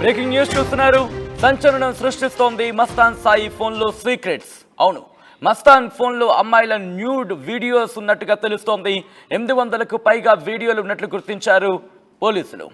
Breaking news చూస్తున్నారు. సంచలనం సృష్టిస్తోంది మస్తాన్ సాయి ఫోన్లో సీక్రెట్స్. అవును, మస్తాన్ ఫోన్లో అమ్మాయిల న్యూడ్ వీడియోస్ ఉన్నట్టుగా తెలుస్తోంది. 800కు పైగా వీడియోలు ఉన్నట్లు గుర్తించారు పోలీసులు.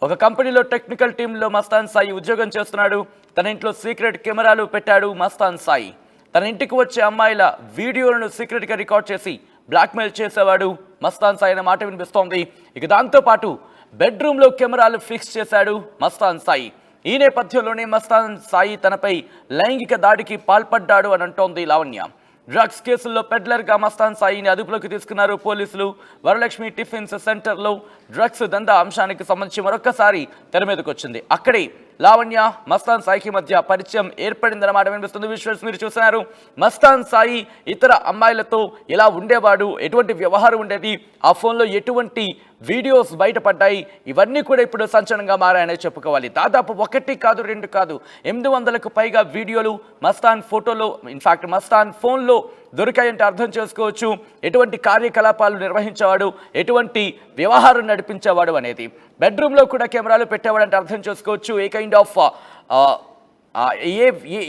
ఒక కంపెనీలో టెక్నికల్ టీంలో మస్తాన్ సాయి ఉద్యోగం చేస్తున్నాడు. తన ఇంట్లో సీక్రెట్ కెమెరాలు పెట్టాడు మస్తాన్ సాయి. తన ఇంటికి వచ్చే అమ్మాయిల వీడియోలను సీక్రెట్గా రికార్డ్ చేసి బ్లాక్మెయిల్ చేసేవాడు మస్తాన్ సాయి అనే మాట వినిపిస్తోంది. ఇక దాంతోపాటు బెడ్రూమ్లో కెమెరాలు ఫిక్స్ చేశాడు మస్తాన్ సాయి. ఈ నేపథ్యంలోనే మస్తాన్ సాయి తనపై లైంగిక దాడికి పాల్పడ్డాడు అని అంటోంది లావణ్య. డ్రగ్స్ కేసుల్లో పెడ్లర్గా మస్తాన్ సాయిని అదుపులోకి తీసుకున్నారు పోలీసులు. వరలక్ష్మి టిఫిన్స్ సెంటర్లో డ్రగ్స్ దందా అంశానికి సంబంధించి మరొక్కసారి తెర మీదకి వచ్చింది. అక్కడే లావణ్య మస్తాన్ సాయికి మధ్య పరిచయం ఏర్పడిందన్నమాట వినిపిస్తుంది. విజువల్స్ మీరు చూస్తున్నారు. మస్తాన్ సాయి ఇతర అమ్మాయిలతో ఎలా ఉండేవాడు, ఎటువంటి వ్యవహారం ఉండేది, ఆ ఫోన్లో ఎటువంటి వీడియోస్ బయటపడ్డాయి, ఇవన్నీ కూడా ఇప్పుడు సంచలనంగా మారాయనే చెప్పుకోవాలి. దాదాపు 1 కాదు 2 కాదు 800కు పైగా వీడియోలు మస్తాన్ ఫోటోలో, ఇన్ఫాక్ట్ మస్తాన్ ఫోన్లో దొరికాయంటే అర్థం చేసుకోవచ్చు ఎటువంటి కార్యకలాపాలు నిర్వహించేవాడు, ఎటువంటి వ్యవహారం నడిపించేవాడు అనేది. బెడ్రూమ్లో కూడా కెమెరాలు పెట్టేవాడు అంటే అర్థం చేసుకోవచ్చు ఏ కైండ్ ఆఫ్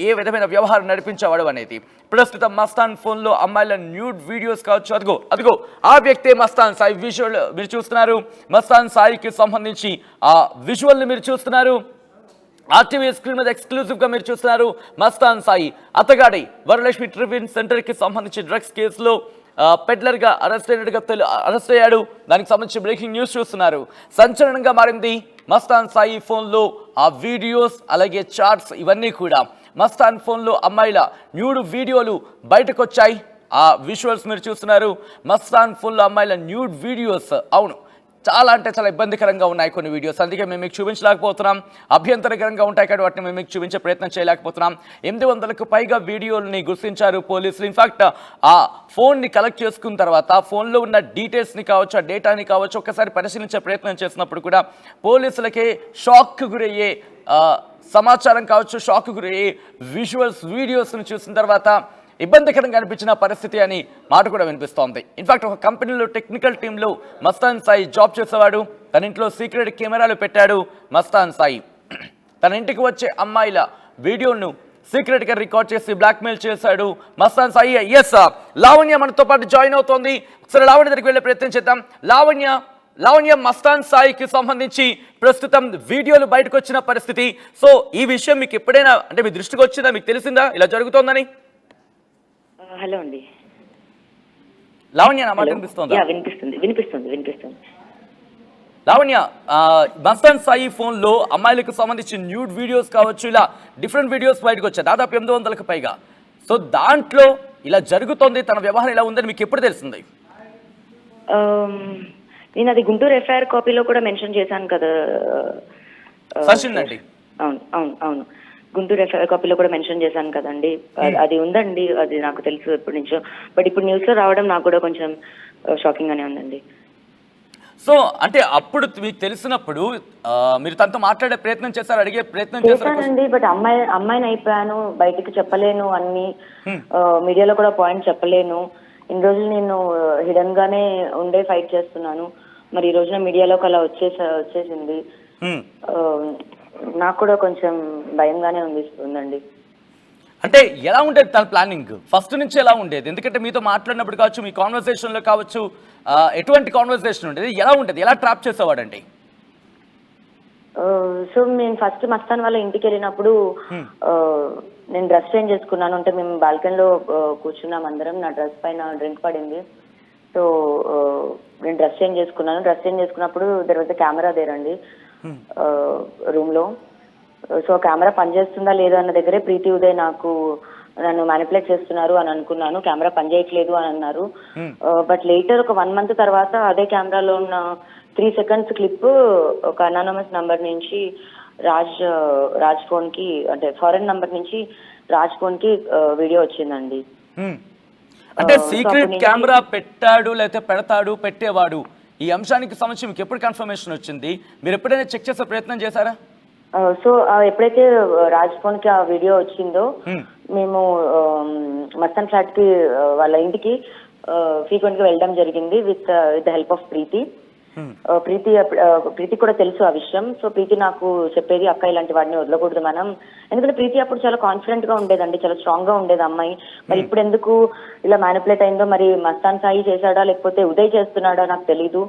ఏ విధమైన వ్యవహారం నడిపించేవాడు అనేది. ప్రస్తుతం మస్తాన్ ఫోన్లో అమ్మాయిల న్యూడ్ వీడియోస్ కావచ్చు, అదిగో ఆ వ్యక్తే మస్తాన్ సాయి. విజువల్ మీరు చూస్తున్నారు. మస్తాన్ సాయికి సంబంధించి ఆ విజువల్ని మీరు చూస్తున్నారు. ఆర్టీవీ స్క్రీన్ మీద ఎక్స్క్లూజివ్గా మీరు చూస్తున్నారు. మస్తాన్ సాయి అతగాడి వరలక్ష్మి టిఫిన్ సెంటర్కి సంబంధించి డ్రగ్స్ కేసులో పెడ్లర్గా అరెస్ట్ అయ్యాడు. దానికి సంబంధించి బ్రేకింగ్ న్యూస్ చూస్తున్నారు. సంచలనంగా మారింది మస్తాన్ సాయి ఫోన్లో ఆ వీడియోస్, అలాగే చాట్స్, ఇవన్నీ కూడా. మస్తాన్ ఫోన్లో అమ్మాయిల న్యూడ్ వీడియోలు బయటకు వచ్చాయి. ఆ విజువల్స్ మీరు చూస్తున్నారు. మస్తాన్ ఫోన్లో అమ్మాయిల న్యూడ్ వీడియోస్, అవును, చాలా అంటే చాలా ఇబ్బందికరంగా ఉన్నాయి కొన్ని వీడియోస్. అందుకే మేము మీకు చూపించలేకపోతున్నాం. అభ్యంతరకరంగా ఉంటాయి కాబట్టి వాటిని మేము మీకు చూపించే ప్రయత్నం చేయలేకపోతున్నాం. 800కు పైగా వీడియోలని గుర్తించారు పోలీసులు. ఇన్ఫాక్ట్ ఆ ఫోన్ని కలెక్ట్ చేసుకున్న తర్వాత ఫోన్లో ఉన్న డీటెయిల్స్ని కావచ్చు, ఆ డేటాని కావచ్చు, ఒక్కసారి పరిశీలించే ప్రయత్నం చేసినప్పుడు కూడా పోలీసులకే షాక్కు గురయ్యే సమాచారం కావచ్చు, షాక్కు గురయ్యే విజువల్స్, వీడియోస్ని చూసిన తర్వాత ఇబ్బందికరంగా అనిపించిన పరిస్థితి అని మాట కూడా వినిపిస్తోంది. ఇన్ఫాక్ట్ ఒక కంపెనీలో టెక్నికల్ టీంలో మస్తాన్ సాయి జాబ్ చేసేవాడు. తన ఇంట్లో సీక్రెట్ కెమెరాలు పెట్టాడు మస్తాన్ సాయి. తన ఇంటికి వచ్చే అమ్మాయిల వీడియోను సీక్రెట్గా రికార్డ్ చేసి బ్లాక్మెయిల్ చేశాడు మస్తాన్ సాయి. ఎస్, లావణ్య మనతో పాటు జాయిన్ అవుతోంది. సరే, లావణ్య దగ్గరికి వెళ్ళే ప్రయత్నం చేద్దాం. లావణ్య, మస్తాన్ సాయికి సంబంధించి ప్రస్తుతం వీడియోలు బయటకు వచ్చిన పరిస్థితి. సో ఈ విషయం మీకు ఎప్పుడైనా అంటే మీ దృష్టికి వచ్చిందా, మీకు తెలిసిందా ఇలా జరుగుతోందని? హలో అండి, లావణ్య, నా మాట వినిపిస్తోందా? వినిపిస్తుంది. లావణ్య, మస్తాన్ సాయి ఫోన్లో అమ్మాయిలకు సంబంధించి న్యూడ్ వీడియోస్ కావచ్చు, ఇలా డిఫరెంట్ వీడియోస్ బయటకు వచ్చాయి, దాదాపు 800కు పైగా. సో దాంట్లో ఇలా జరుగుతోంది, తన వ్యవహారం ఇలా ఉందని మీకు ఎప్పుడు తెలిసింది? నేను అది గుంటూరు ఎఫ్ఐఆర్ కాపీలో కూడా మెన్షన్ చేశాను కదా. సర్చిందండి. అవును, గుంటూరు ఎఫ్ఐఆర్ కాపీలో కూడా మెన్షన్ చేశాను కదండి. అది ఉందండి, అది నాకు తెలుసు ఎప్పటి నుంచో. బట్ ఇప్పుడు న్యూస్ లో రావడం నాకు కూడా కొంచెం షాకింగ్ గానే ఉందండి. సో అంటే అప్పుడు మీకు తెలిసినప్పుడు మీరు తనతో మాట్లాడే ప్రయత్నం చేశారు, అడిగే ప్రయత్నం చేశానండి. బట్ అమ్మాయిని అయిపోయాను, బయటికి చెప్పలేను, అన్ని మీడియాలో కూడా పాయింట్ చెప్పలేను. ఇన్ని రోజులు నేను హిడెన్ గానే ఉండే ఫైట్ చేస్తున్నాను. మరి ఈ రోజున మీడియాలోకి అలా వచ్చేసింది. నాకు కూడా కొంచెం భయంగానే ఉందండి. అంటే ఎలా ఉండేది తన ప్లానింగ్ ఫస్ట్ నుంచి ఎలా ఉండేది? ఎందుకంటే మీతో మాట్లాడినప్పుడు కావచ్చు, మీ కాన్వర్సేషన్లో కావచ్చు, ఎటువంటి కాన్వర్సేషన్ ఉండేది, ఎలా ఉండేది, ఎలా ట్రాప్ చేసేవాడండి? సో నేను ఫస్ట్ మస్తాన్ వాళ్ళ ఇంటికి వెళ్ళినప్పుడు నేను డ్రెస్ చేంజ్ చేసుకున్నాను. అంటే మేము బాల్కనీలో కూర్చున్నాం అందరం. నా డ్రెస్ పైన డ్రింక్ పడింది. సో నేను డ్రెస్ చేంజ్ చేసుకున్నాను. డ్రెస్ చేంజ్ చేసుకున్నప్పుడు దెర్ వాజ్ కెమెరా దేరండి రూమ్ లో. సో కెమెరా పనిచేస్తుందా లేదా అన్న దగ్గరే ప్రీతి ఉదయ్ నన్ను మ్యానిపులేట్ చేస్తున్నారు అని అనుకున్నాను. కెమెరా పనిచేయట్లేదు అని అన్నారు. బట్ లేటర్ ఒక 1 month తర్వాత అదే కెమెరాలో ఉన్న 3 seconds క్లిప్ ఒక అనానమస్ నంబర్ నుంచి రాజ్ ఫోన్ కి, అంటే ఫారెన్ నంబర్ నుంచి రాజ్ ఫోన్ కి వీడియో వచ్చిందండి. అంటే సీక్రెట్ కెమెరా పెట్టాడు, లేకపోతే పెడతాడు, పెట్టేవాడు, ఈ అంశానికి సంబంధించి మీకు ఎప్పుడు కన్ఫర్మేషన్ వచ్చింది? మీరు ఎప్పుడైనా చెక్ చేసే ప్రయత్నం చేశారా? సో ఎప్పుడైతే రాజ్ ఫోన్ కి ఆ వీడియో వచ్చిందో మేము మస్తాన్ ఫ్లాట్ కి వాళ్ళ ఇంటికి ఫ్రీక్వెంట్ గా వెళ్ళడం జరిగింది విత్ ద హెల్ప్ ఆఫ్ ప్రీతి. ప్రీతి కూడా తెలుసు ఆ విషయం. సో ప్రీతి నాకు చెప్పేది, అక్క ఇలాంటి వాడిని వదలకూడదు మనం, ఎందుకంటే ప్రీతి అప్పుడు చాలా కాన్ఫిడెంట్ గా ఉండేదండి, చాలా స్ట్రాంగ్ గా ఉండేది అమ్మాయి. మరి ఇప్పుడు ఎందుకు ఇలా మ్యానిపులేట్ అయిందో, మరి మస్తాన్ సాయి చేశాడా లేకపోతే ఉదయ్ చేస్తున్నాడా నాకు తెలీదు.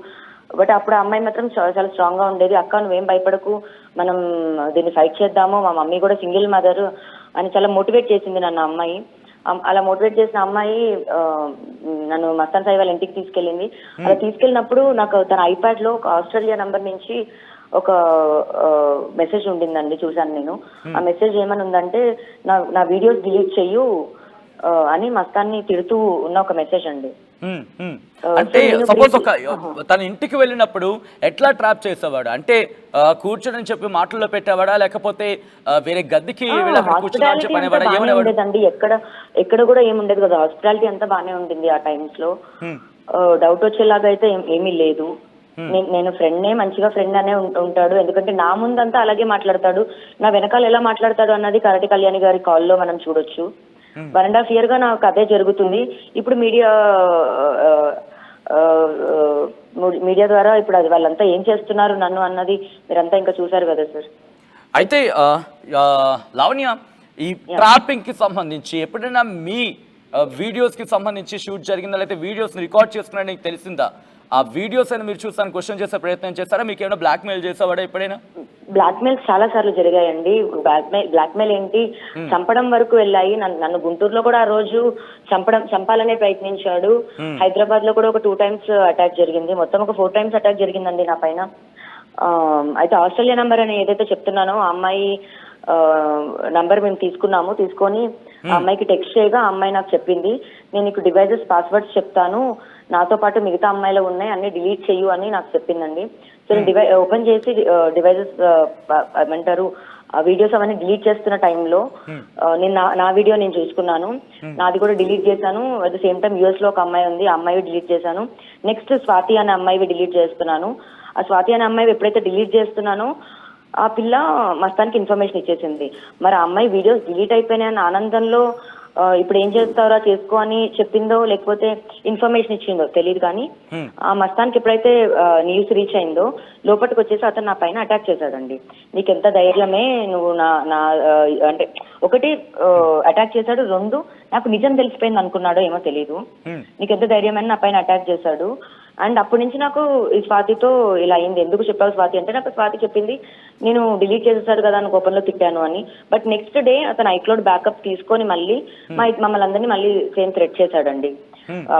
బట్ అప్పుడు ఆ అమ్మాయి మాత్రం చాలా స్ట్రాంగ్ గా ఉండేది. అక్క నువ్వేం భయపడకు, మనం దీన్ని ఫైట్ చేద్దాము, మా మమ్మీ కూడా సింగిల్ మదర్ అని చాలా మోటివేట్ చేసింది నన్ను అమ్మాయి. అలా మోటివేట్ చేసిన అమ్మాయి నన్ను మస్తాన్ సాయి వాళ్ళ ఇంటికి తీసుకెళ్ళింది. అలా తీసుకెళ్ళినప్పుడు నాకు తన ఐప్యాడ్ లో ఒక ఆస్ట్రేలియా నంబర్ నుంచి ఒక మెసేజ్ ఉండిందండి, చూశాను నేను. ఆ మెసేజ్ ఏమని ఉందంటే, నా వీడియోస్ డిలీట్ చెయ్యు అని మస్తాన్ని తిడుతూ ఉన్న ఒక మెసేజ్ అండి. అంటే సపోజ్ ఒక తన ఇంటికి వెళ్ళినప్పుడు ఎట్లా ట్రాప్ చేసేవాడు అంటే, కూర్చొని చెప్పి మాటల్లో పెట్టేవాడా, లేకపోతే వేరే గదికి ఉండేదండి? ఎక్కడ కూడా ఏముండేది కదా, హాస్పిటాలిటీ అంతా బాగానే ఉంటుంది ఆ టైమ్స్ లో. డౌట్ వచ్చేలాగా అయితే ఏమీ లేదు. నేను ఫ్రెండ్నే, మంచిగా ఫ్రెండ్ అనే ఉంటాడు, ఎందుకంటే నా ముందంతా అలాగే మాట్లాడతాడు, నా వెనకాల ఎలా మాట్లాడతాడు అన్నది కరటి కళ్యాణి గారి కాల్లో మనం చూడొచ్చు. 1.5 year గా నాకు అదే జరుగుతుంది. ఇప్పుడు మీడియా ద్వారా ఇప్పుడు అది వాళ్ళంతా ఏం చేస్తున్నారు నన్ను అన్నది మీరంతా ఇంకా చూసారు కదా సార్. అయితే లావణ్య, ఈ ట్రాపింగ్ కి సంబంధించి ఎప్పుడైనా మీ వీడియోస్ కి సంబంధించి షూట్ జరిగిందా, లేకపోతే వీడియోస్ రికార్డ్ చేసుకున్నా నీకు తెలిసిందా? ఆ వీడియోస్ అని మీరు చూసాను క్వశ్చన్ చేసే ప్రయత్నం చేస్తారా? మీకు ఏమైనా బ్లాక్ మెయిల్ చేసేవాడా ఎప్పుడైనా? బ్లాక్మెయిల్స్ చాలా సార్లు జరిగాయండి. బ్లాక్మెయిల్ ఏంటి, చంపడం వరకు వెళ్ళాయి. నన్ను గుంటూరులో కూడా ఆ రోజు చంపాలనే ప్రయత్నించాడు. హైదరాబాద్ లో కూడా ఒక 2 times అటాక్ జరిగింది. మొత్తం ఒక 4 times అటాక్ జరిగిందండి నా పైన. అయితే ఆస్ట్రేలియా నంబర్ అని ఏదైతే చెప్తున్నానో ఆ అమ్మాయి నంబర్ మేము తీసుకొని ఆ అమ్మాయికి టెక్స్ట్ చేయగా ఆ అమ్మాయి నాకు చెప్పింది, నేను నీకు డివైజెస్ పాస్వర్డ్స్ చెప్తాను, నాతో పాటు మిగతా అమ్మాయిలు ఉన్నాయి, అన్ని డిలీట్ చెయ్యు అని నాకు చెప్పిందండి. సో నేను ఓపెన్ చేసి డివైజెస్ ఏమంటారు ఆ వీడియోస్ అవన్నీ డిలీట్ చేస్తున్న టైంలో నేను నా వీడియో నేను చూసుకున్నాను, నాది కూడా డిలీట్ చేశాను. At the same time US లో ఒక అమ్మాయి ఉంది, ఆ అమ్మాయి డిలీట్ చేశాను. నెక్స్ట్ స్వాతి అనే అమ్మాయివి డిలీట్ చేస్తున్నాను. ఆ స్వాతి అనే అమ్మాయి ఎప్పుడైతే డిలీట్ చేస్తున్నానో ఆ పిల్ల మస్తానికి ఇన్ఫర్మేషన్ ఇచ్చేసింది. మరి ఆ అమ్మాయి వీడియోస్ డిలీట్ అయిపోయినాయన్న ఆనందంలో ఇప్పుడు ఏం చేస్తారో చేసుకో అని చెప్పిందో లేకపోతే ఇన్ఫర్మేషన్ ఇచ్చిందో తెలియదు, కానీ ఆ మస్తానికి ఎప్పుడైతే న్యూస్ రీచ్ అయిందో లోపలికి వచ్చేసి అతను నా పైన అటాక్ చేశాడండి. నీకెంత ధైర్యమే, నువ్వు నా అంటే ఒకటి అటాక్ చేశాడు, 2 నాకు నిజం తెలిసిపోయింది అనుకున్నాడో ఏమో తెలియదు, నీకెంత ధైర్యమని నా పైన అటాక్ చేశాడు. అండ్ అప్పటి నుంచి నాకు ఈ స్వాతితో ఇలా అయింది. ఎందుకు చెప్పావు స్వాతి అంటే, నాకు స్వాతి చెప్పింది నేను డిలీట్ చేసేసాడు కదా అని కోపంలో తిట్టాను అని. బట్ నెక్స్ట్ డే అతను ఐక్లౌడ్ బ్యాకప్ తీసుకొని మళ్ళీ మమ్మల్ని అందరినీ మళ్ళీ సేమ్ థ్రెట్ చేశాడండి.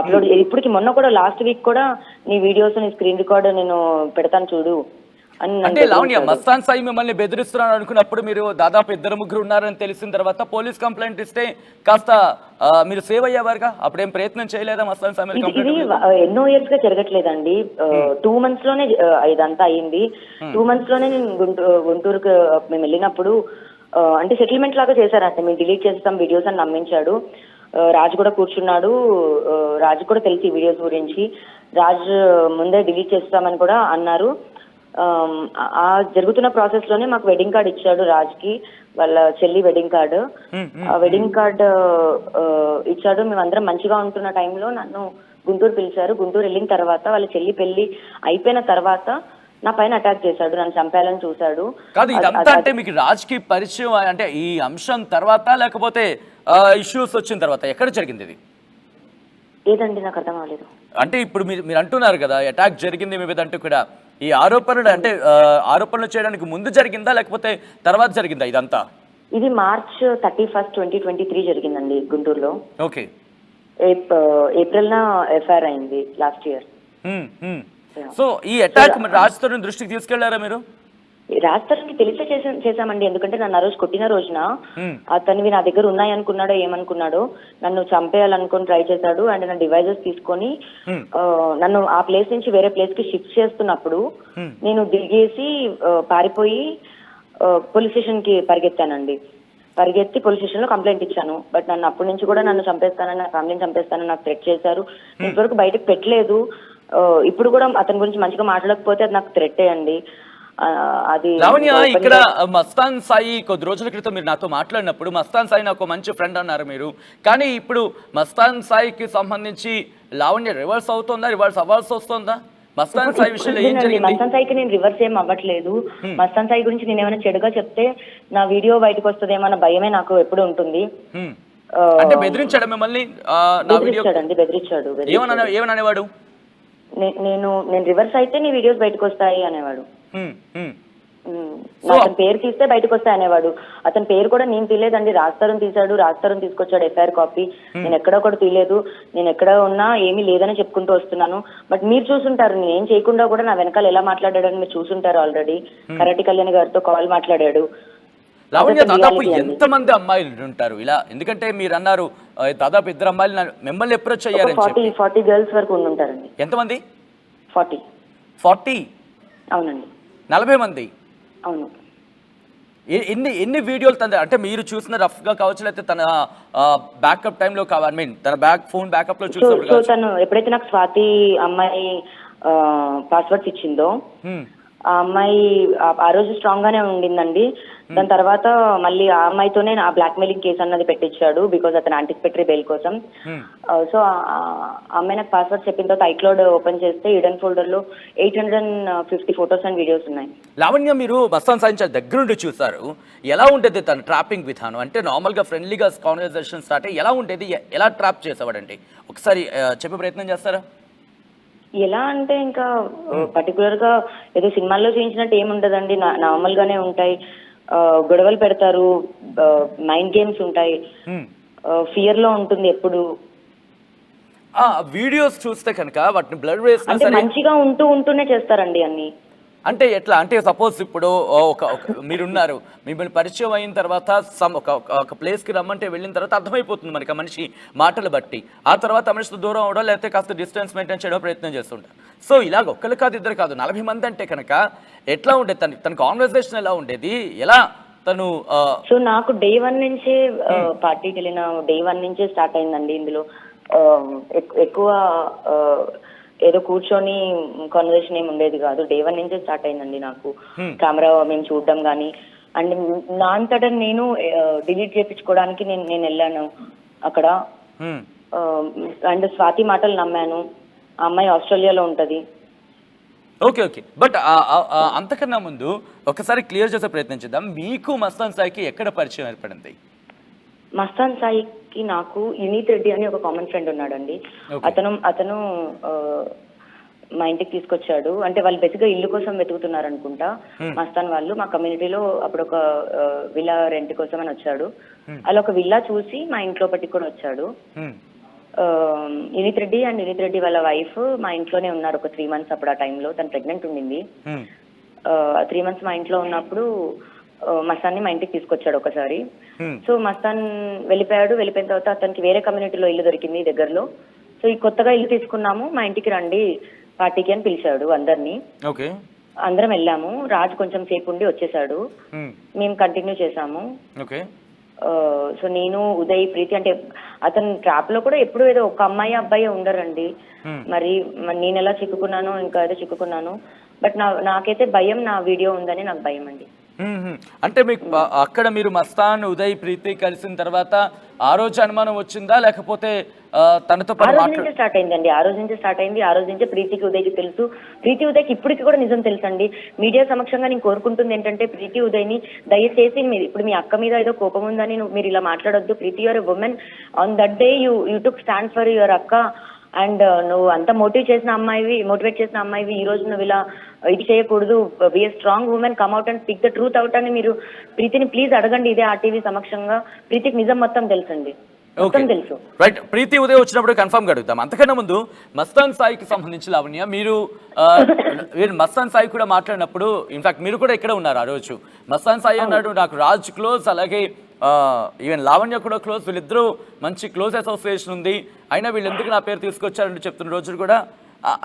అప్లోడ్ ఇప్పటికి మొన్న కూడా లాస్ట్ వీక్ కూడా నీ వీడియోస్ నీ స్క్రీన్ రికార్డ్ నేను పెడతాను చూడు అంటే లావణ్య, మస్తాన్ సాయి మిమ్మల్ని బెదిరిస్తున్నాను అనుకున్నప్పుడు మీరు దాదాపు 2-3 ఉన్నారని తెలిసిన తర్వాత పోలీస్ కంప్లైంట్ ఇస్తే కాస్త మీరు సేవ్ అయ్యేవారుగా, అప్పుడేం ప్రయత్నం చేయలేదా మస్తాన్ సాయి? ఇది ఎన్నో ఇయర్స్ గా జరగట్లేదండి, 2 months లోనే ఇదంతా అయింది. 2 months లోనే నేను గుంటూరుకు మేము వెళ్ళినప్పుడు అంటే సెటిల్మెంట్ లాగా చేశారంటే, మేము డిలీట్ చేస్తాం వీడియోస్ అని నమ్మించాడు. రాజు కూడా కూర్చున్నాడు, రాజు కూడా తెలిసి వీడియోస్ గురించి, రాజు ముందే డిలీట్ చేస్తామని కూడా అన్నారు. ఆ జరుగుతున్న ప్రాసెస్ లోనే మాకు వెడ్డింగ్ కార్డ్ ఇచ్చాడు రాజ్కి, వాళ్ళ చెల్లి వెడ్డింగ్ కార్డు. ఆ వెడ్డింగ్ కార్డ్ ఇచ్చాడు. మేమందరం మంచిగా ఉంటున్న టైంలో నన్ను గుంటూరు పిలిచారు. గుంటూరు వెళ్ళిన తర్వాత వాళ్ళ చెల్లి పెళ్లి అయిపోయిన తర్వాత నా పైన అటాక్ చేశాడు, నన్ను చంపాలని చూశాడు. కాదు, ఇదంతా అంటే మీకు రాజ్కి పరిచయం అంటే ఈ అంశం తర్వాత లేకపోతే ఇష్యూస్ వచ్చిన తర్వాత ఎక్కడ జరిగింది ఇది? ఏదండి నాకు అర్థం అవ్వలేదు. అంటే ఇప్పుడు మీరు అంటున్నారు కదా అటాక్ జరిగింది మీ మీద, అంటూ కూడా ఈ ఆరోపణలు అంటే ఆరోపణలు చేయడానికి ముందు జరిగిందా లేకపోతే తర్వాత జరిగిందా ఇదంతా? ఇది March 31, 2023 జరిగిందండి గుంటూరులో. ఓకే. ఏప్రిల్ నా ఎఫ్ఐఆర్ అయింది లాస్ట్ ఇయర్. సో ఈ అటాక్ రాజ్ తరుణ్ దృష్టికి తీసుకెళ్లారా మీరు? రాజ్ తరుణ్కి తెలిసే చేశామండి, ఎందుకంటే నన్ను ఆ రోజు కొట్టిన రోజున అతనివి నా దగ్గర ఉన్నాయనుకున్నాడో ఏమనుకున్నాడో నన్ను చంపేయాలనుకుని ట్రై చేశాడు. అండ్ నా డివైజెస్ తీసుకొని నన్ను ఆ ప్లేస్ నుంచి వేరే ప్లేస్ కి షిఫ్ట్ చేస్తున్నప్పుడు నేను దిగేసి పారిపోయి పోలీస్ స్టేషన్ కి పరిగెత్తి పోలీస్ స్టేషన్ లో కంప్లైంట్ ఇచ్చాను. బట్ నన్ను అప్పటి నుంచి కూడా నన్ను చంపేస్తానని, నా ఫ్యామిలీని చంపేస్తానని నాకు థ్రెట్ చేశారు. ఇంతవరకు బయటకు పెట్టలేదు. ఇప్పుడు కూడా అతని గురించి మంచిగా మాట్లాడకపోతే అది నాకు థ్రెట్టే అండి. అది లావణ్య, ఇక్కడ మస్తాన్ సాయి కొద్ది రోజుల క్రితం మీరు నాతో మాట్లాడినప్పుడు మస్తాన్ సాయి నాకు మంచి ఫ్రెండ్ అన్నారు మీరు, కానీ ఇప్పుడు మస్తాన్ సాయికి సంబంధించి లావణ్య రివర్స్ అవుతుందా, రివర్స్ అవ్వాల్సి వస్తుందా? మస్తాన్ సాయి విషయంలో ఏం వినండి, జరిగింది? మస్తాన్ సాయికి నేను రివర్స్ ఏం అవ్వట్లేదు. మస్తాన్ సాయి గురించి నేను ఏమైనా చెడుగా చెప్తే నా వీడియో బయటకు వస్తుందేమో అన్న భయమే నాకు ఎప్పుడు ఉంటుంది. అంటే బెదిరించాడు మిమ్మల్ని? నా వీడియో బెదిరించాడు. ఏమని అనేవాడు? నేను రివర్స్ అయితే నీ వీడియోస్ బయటకు వస్తాయి అనేవాడు. సో అతని పేరు తీస్తే బయటకు వస్తాయి అనేవాడు. అతని పేరు కూడా నేను తీయలేదండి, రాస్తారని తీశాడు, రాస్తారని తీసుకొచ్చాడు ఎఫ్ఐఆర్ కాపీ. నేను ఎక్కడ కూడా తీయలేదు, నేను ఎక్కడ ఉన్నా ఏమీ లేదని చెప్పుకుంటూ వస్తున్నాను. బట్ మీరు చూసుంటారు, నేను ఏం చేయకుండా కూడా నా వెనకాల ఎలా మాట్లాడాడని మీరు చూసుంటారు ఆల్రెడీ. కరాటి కళ్యాణ్ గారితో కాల్ మాట్లాడాడు. లావణ్య, దాదాపు ఎంతమంది అమ్మాయిలు ఉంటారు ఇలా? ఎందుకంటే మీరు అన్నారు దాదాపు 2 అమ్మాయిలు మిమ్మల్ని అప్రోచ్ అయ్యారని చెప్పి. 40 గర్ల్స్ వరకు ఉండుంటారండి. ఎంతమంది? 40. అవునండి. 40 మంది? అవును. ఎన్ని వీడియోలు అంటే మీరు చూసిన రఫ్ గా కావచ్చు, లేకపోతే తన బ్యాకప్ టైంలో కావాలి, మీన్ తన ఫోన్ బ్యాకప్ లో చూసినప్పుడు సో తను ఎప్పుడైతే నాకు స్వాతి అమ్మాయి పాస్వర్డ్స్ ఇచ్చిందో ఆ అమ్మాయి ఆ రోజు స్ట్రాంగ్ గానే ఉండిందండి. దాని తర్వాత మళ్ళీ ఆ అమ్మాయితోనే ఆ బ్లాక్ మెయిలింగ్ కేసు అన్నది పెట్టించాడు, బికాజ్ అతను యాంటిసిపేటరీ బెయిల్ కోసం. సో ఆ అమ్మాయి నాకు పాస్వర్డ్ చెప్పిన తర్వాత ఐక్లౌడ్ ఓపెన్ చేస్తే ఈడెన్ ఫోల్డర్ లో 850 ఫొటోస్ అండ్ వీడియోస్ ఉన్నాయి. లావణ్య, మీరు మస్తాన్ సాయి చాలా దగ్గర నుండి చూసారు, ఎలా ఉండేది తన ట్రాపింగ్ విధానం? అంటే నార్మల్ గా ఫ్రెండ్లీగా కాన్వర్సేషన్ స్టార్ట్ అయ్యి ఎలా ఉండేది, ఎలా ట్రాప్ చేసేవాడండి? ఒకసారి చెప్పే ప్రయత్నం చేస్తారా? ఎలా అంటే ఇంకా పర్టికులర్ గా ఏదో సినిమాల్లో చేయించినట్టు ఏముంటదండి, నార్మల్ గానే ఉంటాయి. గొడవలు పెడతారు, మైండ్ గేమ్స్ ఉంటాయి, ఫియర్ లో ఉంటుంది ఎప్పుడు. వీడియోస్ చూస్తే కనుక వాటిని బ్లడ్ వేసిన అంటే మంచిగా ఉంటూనే చేస్తారండి అన్ని. అంటే ఎట్లా అంటే సపోజ్ ఇప్పుడు మీరున్నారు, మిమ్మల్ని పరిచయం అయిన తర్వాత ఒక ప్లేస్కి రమ్మంటే వెళ్ళిన తర్వాత అర్థమైపోతుంది మనకి ఆ మనిషి మాటలు బట్టి. ఆ తర్వాత మనిషితో దూరం అవడం, లేకపోతే కాస్త డిస్టెన్స్ మెయింటైన్ చేయడం ప్రయత్నం చేస్తుంటారు. సో ఇలాగ ఒక్కరు కాదు, 2 కాదు, 40 మంది అంటే కనుక ఎట్లా ఉండేది? తన కాన్వర్సేషన్ ఎలా ఉండేది, ఎలా తను? సో నాకు డే 1 నుంచే పార్టీకి వెళ్ళిన డే 1 నుంచే స్టార్ట్ అయిందండి ఇందులో. ఎక్కువ ఏదో కూర్చొని కాన్వర్సేషన్ ఏమి ఉండేది కాదు. డే 1 నుంచే స్టార్ట్ అయిందండి నాకు కెమెరా మేము చూడడం కానీ. అండ్ నా అంతటా నేను డిలీట్ చేయించుకోవడానికి నేను వెళ్ళాను అక్కడ. అండ్ స్వాతి మాటలు నమ్మాను. ఆ అమ్మాయి ఆస్ట్రేలియాలో ఉంటది. ఓకే. బట్ అంతకన్నా ముందు ఒకసారి క్లియర్ చేసే ప్రయత్నం చేద్దాం. మీకు మస్తాన్ సాయికి ఎక్కడ పరిచయం ఏర్పడింది? మస్తాన్ సాయికి నాకు యునీత్ రెడ్డి అని ఒక కామన్ ఫ్రెండ్ ఉన్నాడండి. అతను మా ఇంటికి తీసుకొచ్చాడు. అంటే వాళ్ళు బేసిక్గా ఇల్లు కోసం వెతుకుతున్నారు అనుకుంటా మస్తాన్ వాళ్ళు. మా కమ్యూనిటీలో అప్పుడు ఒక విల్లా రెంట్ కోసం అని వచ్చాడు. అలా ఒక విల్లా చూసి మా ఇంట్లో పట్టి కూడా వచ్చాడు. యునీత్ రెడ్డి వాళ్ళ వైఫ్ మా ఇంట్లోనే ఉన్నారు ఒక 3 months. అప్పుడు ఆ టైంలో తను ప్రెగ్నెంట్ ఉండింది. 3 months మా ఇంట్లో ఉన్నప్పుడు మస్తాన్ని మా ఇంటికి తీసుకొచ్చాడు ఒకసారి. సో మస్తాన్ వెళ్ళిపోయిన తర్వాత అతనికి వేరే కమ్యూనిటీలో ఇల్లు దొరికింది దగ్గరలో. సో ఈ కొత్తగా ఇల్లు తీసుకున్నాము, మా ఇంటికి రండి పార్టీకి అని పిలిచాడు అందరినీ. అందరం వెళ్ళాము. రాజు కొంచెం సేపు ఉండి వచ్చేసాడు. మేము కంటిన్యూ చేసాము. సో నేను, ఉదయ్, ప్రీతి, అంటే అతను ట్రాప్ లో కూడా ఎప్పుడు ఏదో ఒక అమ్మాయి అబ్బాయి ఉండరండి. మరి నేను ఎలా చిక్కుకున్నాను, ఇంకా ఏదో చిక్కుకున్నాను. బట్ నాకైతే భయం, నా వీడియో ఉందని నాకు భయం అండి. అంటే మీకు అక్కడ మీరు మస్తాన్, ఉదయ్, ప్రీతి కలిసిన తర్వాత ఆ రోజు అనుమానం వచ్చిందా, లేకపోతే తనతో ఆ రోజు నుంచే స్టార్ట్ అయిందండి. ఆ రోజు నుంచే ప్రీతికి, ఉదయ్కి తెలుసు. ప్రీతి, ఉదయ్కి ఇప్పటికి కూడా నిజం తెలుసండి. మీడియా సమక్షంగా నేను కోరుకుంటుంది ఏంటంటే, ప్రీతి, ఉదయ్ని దయచేసి ఇప్పుడు మీ అక్క మీద ఏదో కోపం ఉందని మీరు ఇలా మాట్లాడొద్దు. Preethi, you're a woman. On that day you took stand for your అక్క. అండ్ నువ్వు అంత మోటివేట్ చేసిన అమ్మాయివి ఈ రోజు నువ్వు ఇలా ఇది చేయకూడదు. Be a strong women, come out and speak the truth out అని మీరు ప్రీతిని ప్లీజ్ అడగండి. ఇదే ఆర్టీవీ సమక్షంగా. ప్రీతికి నిజం మొత్తం తెలుసండి, తెలుసు. రైట్, ప్రీతి ఉదయ్ వచ్చినప్పుడు కన్ఫర్మ్ గా అడుగుతాం. అంతకన్నా ముందు మస్తాన్ సాయికి సంబంధించి లావణ్య, మీరు మస్తాన్ సాయి కూడా మాట్లాడినప్పుడు, ఇన్ఫాక్ట్ మీరు కూడా ఇక్కడ ఉన్నారు ఆ రోజు. మస్తాన్ సాయి అన్నాడు నాకు రాజ్ క్లోజ్, అలాగే ఈవెన్ లావణ్య కూడా క్లోజ్, వీళ్ళిద్దరూ మంచి క్లోజ్ అసోసియేషన్ ఉంది, అయినా వీళ్ళు ఎందుకు నా పేరు తీసుకొచ్చారంటే చెప్తున్న రోజులు కూడా.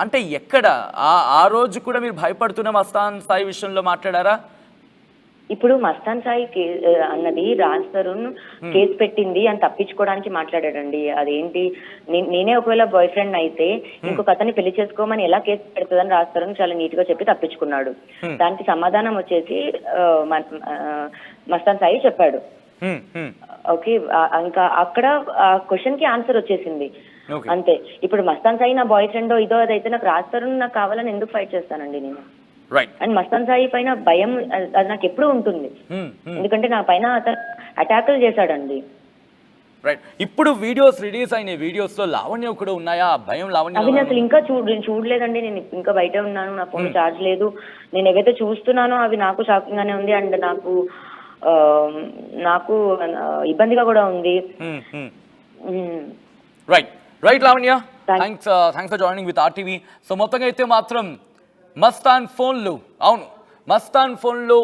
అంటే ఎక్కడ ఆ రోజు కూడా మీరు భయపడుతున్న మస్తాన్ సాయి విషయంలో మాట్లాడారా? ఇప్పుడు మస్తాన్ సాయి అన్నది రాజ్ తరుణ్ కేసు పెట్టింది అని తప్పించుకోవడానికి మాట్లాడాడండి. అదేంటి, నేనే ఒకవేళ బాయ్ ఫ్రెండ్ అయితే ఇంకొక అతన్ని పెళ్లి చేసుకోమని ఎలా కేసు పెడుతుందని రాజ్ తరుణ్ చాలా నీట్ గా చెప్పి తప్పించుకున్నాడు. దానికి సమాధానం వచ్చేసి మస్తాన్ సాయి చెప్పాడు. ఓకే, ఇంకా అక్కడ ఆ క్వశ్చన్ కి ఆన్సర్ వచ్చేసింది. Okay. అంతే. ఇప్పుడు మస్తాన్ సాయి నా బాయ్ ఫ్రెండ్ ఇదో అదైతే నాకు రాస్తారు, నాకు కావాలని ఎందుకు ఫైట్ చేస్తానండి నేను? రైట్. అండ్ మస్తాన్ సాయి పైన భయం అది నాకు ఎప్పుడూ ఉంటుంది, ఎందుకంటే నా పైన అతను అటాకులు చేశాడండి. రైట్. ఇప్పుడు వీడియోస్ రిలీజ్ అయిన వీడియోస్ లో లావణ్య కూడా ఉన్నాయా? ఆ భయం లావణ్య అవి నేను అసలు ఇంకా చూడలేదండి. నేను ఇంకా బయట ఉన్నాను, నా ఫోన్ ఛార్జ్ లేదు. నేను ఏవైతే చూస్తున్నానో అవి నాకు షాకింగ్ గానే ఉంది, అండ్ నాకు ఇబ్బందిగా కూడా ఉంది. Right right Lavanya, thanks for joining with RTV. So మొత్తంగా అయితే మాత్రం మస్తాన్ ఫోన్లు, అవును మస్తాన్ ఫోన్లో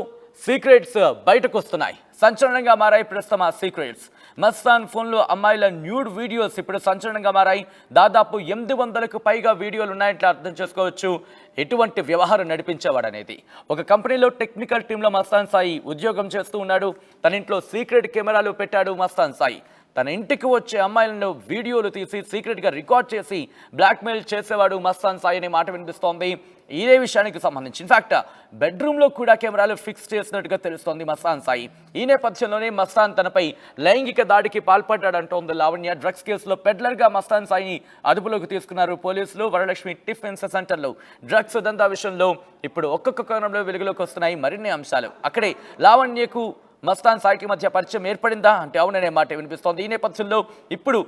సీక్రెట్స్ బయటకు వస్తున్నాయి, సంచలనంగా మారాయి ప్రస్తుతం ఆ సీక్రెట్స్. మస్తాన్ ఫోన్లో అమ్మాయిల న్యూడ్ వీడియోస్ ఇప్పుడు సంచలనంగా మారాయి. దాదాపు 800కు పైగా వీడియోలు ఉన్నాయంటే అర్థం చేసుకోవచ్చు ఎటువంటి వ్యవహారం నడిపించేవాడు అనేది. ఒక కంపెనీలో టెక్నికల్ టీంలో మస్తాన్ సాయి ఉద్యోగం చేస్తూ ఉన్నాడు. తన ఇంట్లో సీక్రెట్ కెమెరాలు పెట్టాడు మస్తాన్ సాయి. తన ఇంటికి వచ్చే అమ్మాయిలను వీడియోలు తీసి సీక్రెట్గా రికార్డ్ చేసి బ్లాక్మెయిల్ చేసేవాడు మస్తాన్ సాయి అనే మాట వినిపిస్తోంది. ఇదే విషయానికి సంబంధించి ఇన్ఫాక్ట్ బెడ్రూమ్లో కూడా కెమెరాలు ఫిక్స్ చేసినట్టుగా తెలుస్తోంది మస్తాన్ సాయి. ఈ నేపథ్యంలోనే మస్తాన్ తనపై లైంగిక దాడికి పాల్పడ్డాడంటోంది లావణ్య. డ్రగ్స్ కేసులో పెడ్లర్గా మస్తాన్ సాయిని అదుపులోకి తీసుకున్నారు పోలీసులు. వరలక్ష్మి టిఫిన్స్ సెంటర్లో డ్రగ్స్ దందా విషయంలో ఇప్పుడు ఒక్కొక్క కోణంలో వెలుగులోకి వస్తున్నాయి మరిన్ని అంశాలు. అక్కడే లావణ్యకు మస్తాన్ సాయికి మధ్య పరిచయం ఏర్పడిందా అంటే అవుననే మాట వినిపిస్తోంది. ఈ నేపథ్యంలో ఇప్పుడు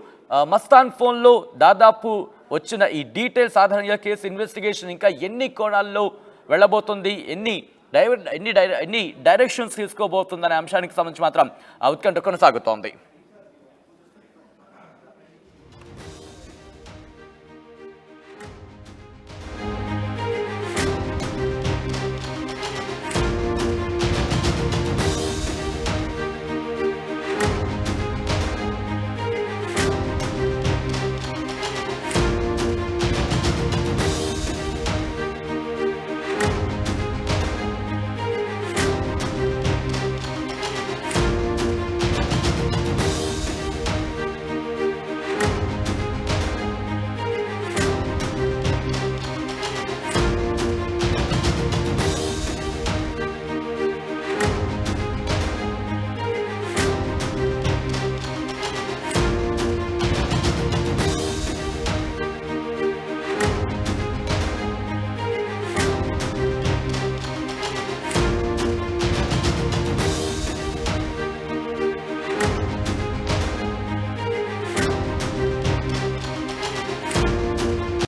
మస్తాన్ ఫోన్లో దాదాపు వచ్చిన ఈ డీటెయిల్స్ ఆధారంగా కేసు ఇన్వెస్టిగేషన్ ఇంకా ఎన్ని కోణాల్లో వెళ్ళబోతుంది, ఎన్ని డైరెక్షన్స్ తీసుకోబోతుందనే అంశానికి సంబంధించి మాత్రం ఆ ఉత్కంఠ కొనసాగుతోంది.